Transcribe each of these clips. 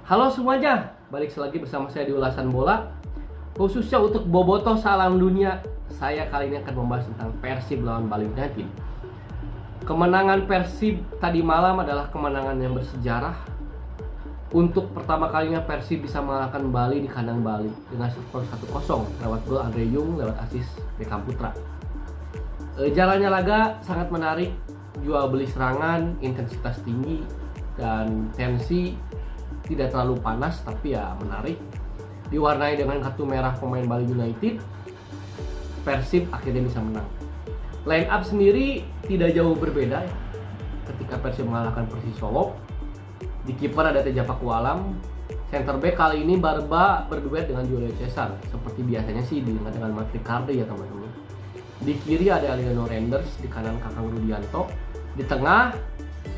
Halo semuanya, balik lagi bersama saya di Ulasan Bola. Khususnya untuk Bobotoh Salam Dunia, saya kali ini akan membahas tentang Persib lawan Bali United. Kemenangan Persib tadi malam adalah kemenangan yang bersejarah. Untuk pertama kalinya Persib bisa mengalahkan Bali di kandang Bali dengan skor 1-0 lewat gol Andre Yung lewat asis Beckham Putra. Jalannya laga sangat menarik, jual beli serangan, intensitas tinggi, dan tensi tidak terlalu panas tapi ya menarik. Diwarnai dengan kartu merah pemain Bali United, Persib akhirnya bisa menang. Line up sendiri tidak jauh berbeda ya. Ketika Persib mengalahkan Persis Solo, di kiper ada Teja Pakualam, center back kali ini Barba berduet dengan Julio Cesar seperti biasanya sih dengan Mark Ricardi ya teman-teman. Di kiri ada Aliano Renders, di kanan Kakang Rudianto, di tengah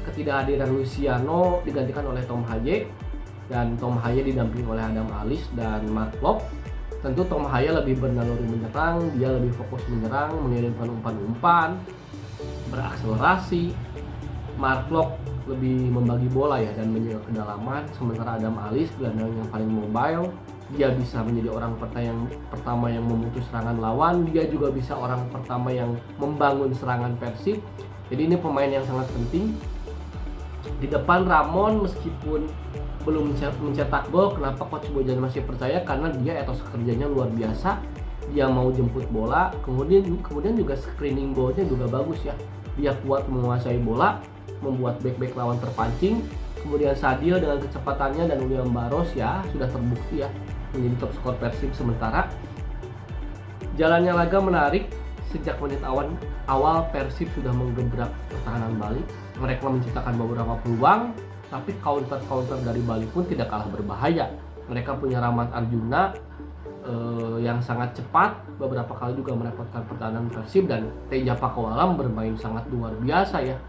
ketidakhadiran Luciano digantikan oleh Tom Haye, dan Tom Haye didampingi oleh Adam Alis dan Mark Lok. Tentu Tom Haye lebih bernaluri menyerang, dia lebih fokus menyerang, mengirimkan umpan-umpan, berakselerasi. Mark Lok lebih membagi bola ya dan menjaga kedalaman, sementara Adam Alis gelandang yang paling mobile, dia bisa menjadi orang pertama yang memutus serangan lawan, dia juga bisa orang pertama yang membangun serangan Persib. Jadi ini pemain yang sangat penting. Di depan Ramon meskipun belum mencetak gol, kenapa Coach Bojan masih percaya? Karena dia etos kerjanya luar biasa. Dia mau jemput bola, kemudian juga screening golnya juga bagus ya. Dia kuat menguasai bola, membuat back lawan terpancing. Kemudian Sadil dengan kecepatannya dan William Barros ya sudah terbukti ya menjadi top skor Persib sementara. Jalannya laga menarik. Sejak menit awal Persib sudah menggebrak pertahanan Bali. Mereka menciptakan beberapa peluang, tapi counter dari Bali pun tidak kalah berbahaya. Mereka punya Rahmat Arjuna yang sangat cepat, beberapa kali juga merepotkan pertahanan Persib, dan Teja Pakualam bermain sangat luar biasa ya.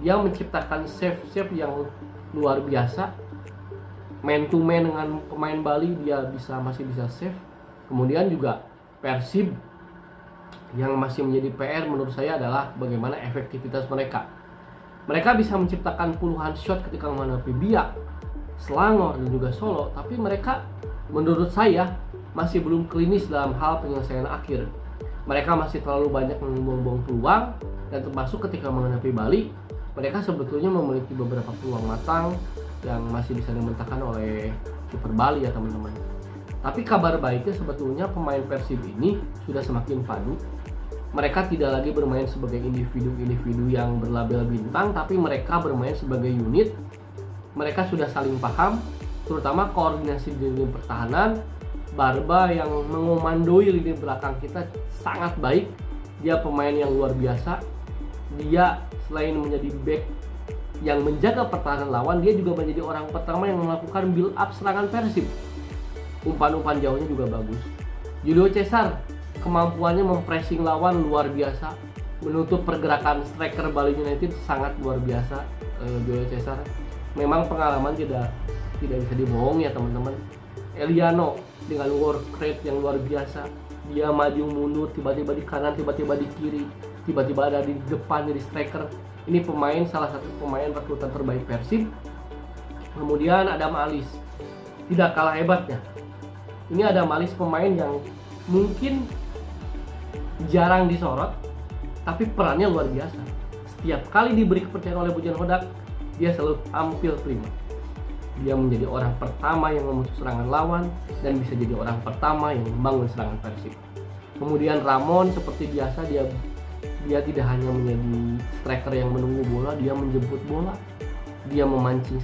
Dia menciptakan save yang luar biasa. Man to man dengan pemain Bali dia masih bisa save. Kemudian juga Persib yang masih menjadi PR menurut saya adalah bagaimana efektivitas mereka. Mereka bisa menciptakan puluhan shot ketika menghadapi Biak, Selangor dan juga Solo, tapi mereka menurut saya masih belum klinis dalam hal penyelesaian akhir. Mereka masih terlalu banyak membuang-buang peluang, dan termasuk ketika menghadapi Bali, mereka sebetulnya memiliki beberapa peluang matang yang masih bisa dimentahkan oleh kiper Bali ya teman-teman. Tapi kabar baiknya sebetulnya pemain Persib ini sudah semakin padu. Mereka tidak lagi bermain sebagai individu yang berlabel bintang, tapi mereka bermain sebagai unit. Mereka sudah saling paham, terutama koordinasi di lini pertahanan. Barba yang mengomandoi lini belakang kita sangat baik. Dia pemain yang luar biasa. Dia selain menjadi back yang menjaga pertahanan lawan, dia juga menjadi orang pertama yang melakukan build up serangan Persib. Umpan jauhnya juga bagus. Julio Cesar kemampuannya mempressing lawan luar biasa, menutup pergerakan striker Bali United sangat luar biasa. Julio Cesar memang pengalaman tidak bisa dibohong ya teman-teman. Eliano dengan work rate yang luar biasa, dia maju mundur, tiba-tiba di kanan, tiba-tiba di kiri, tiba-tiba ada di depan jadi striker. Ini salah satu pemain rekrutan terbaik Persib. Kemudian Adam Alis tidak kalah hebatnya. Ini Adam Alis pemain yang mungkin jarang disorot, tapi perannya luar biasa. Setiap kali diberi kepercayaan oleh Bojan Hodak, dia selalu tampil prima. Dia menjadi orang pertama yang memutus serangan lawan dan bisa jadi orang pertama yang membangun serangan Persib. Kemudian Ramon seperti biasa dia tidak hanya menjadi striker yang menunggu bola, dia menjemput bola, dia memancing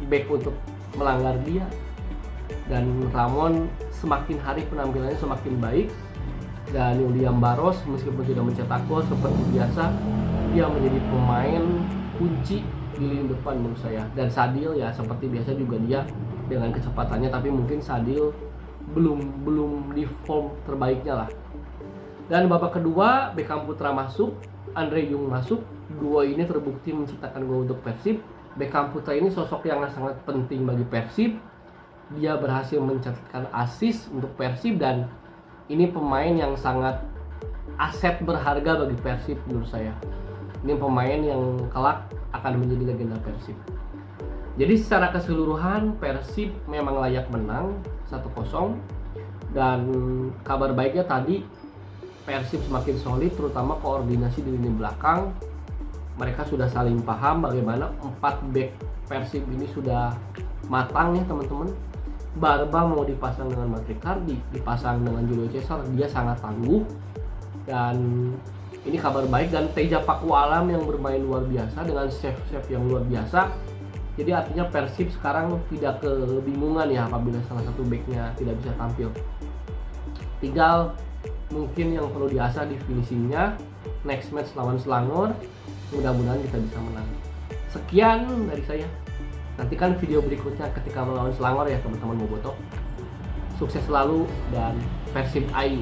back untuk melanggar dia. Dan Ramon semakin hari penampilannya semakin baik. Dan William Barros meskipun tidak mencetak gol seperti biasa, dia menjadi pemain kunci di lini depan menurut saya. Dan Sadil ya seperti biasa juga dia dengan kecepatannya, tapi mungkin Sadil belum di form terbaiknya lah. Dan babak kedua Beckham Putra masuk, Andre Yung masuk. Dua ini terbukti menciptakan gol untuk Persib. Beckham Putra ini sosok yang sangat penting bagi Persib. Dia berhasil mencatatkan assist untuk Persib, dan ini pemain yang sangat aset berharga bagi Persib menurut saya. Ini pemain yang kelak akan menjadi legenda Persib. Jadi secara keseluruhan Persib memang layak menang 1-0. Dan kabar baiknya tadi Persib semakin solid, terutama koordinasi di lini belakang. Mereka sudah saling paham bagaimana 4 back Persib ini sudah matang ya teman-teman. Barba mau dipasang dengan Matrikardi, dipasang dengan Julio Cesar, dia sangat tangguh. Dan ini kabar baik. Dan Teja Pakualam yang bermain luar biasa dengan save-save yang luar biasa. Jadi artinya Persib sekarang tidak kebingungan ya apabila salah satu backnya tidak bisa tampil. Tinggal mungkin yang perlu diasah di finishingnya. Next match lawan Selangor, mudah-mudahan kita bisa menang. Sekian dari saya. Nantikan video berikutnya ketika melawan Selangor ya teman-teman Bobotoh. Sukses selalu dan Persib Ai.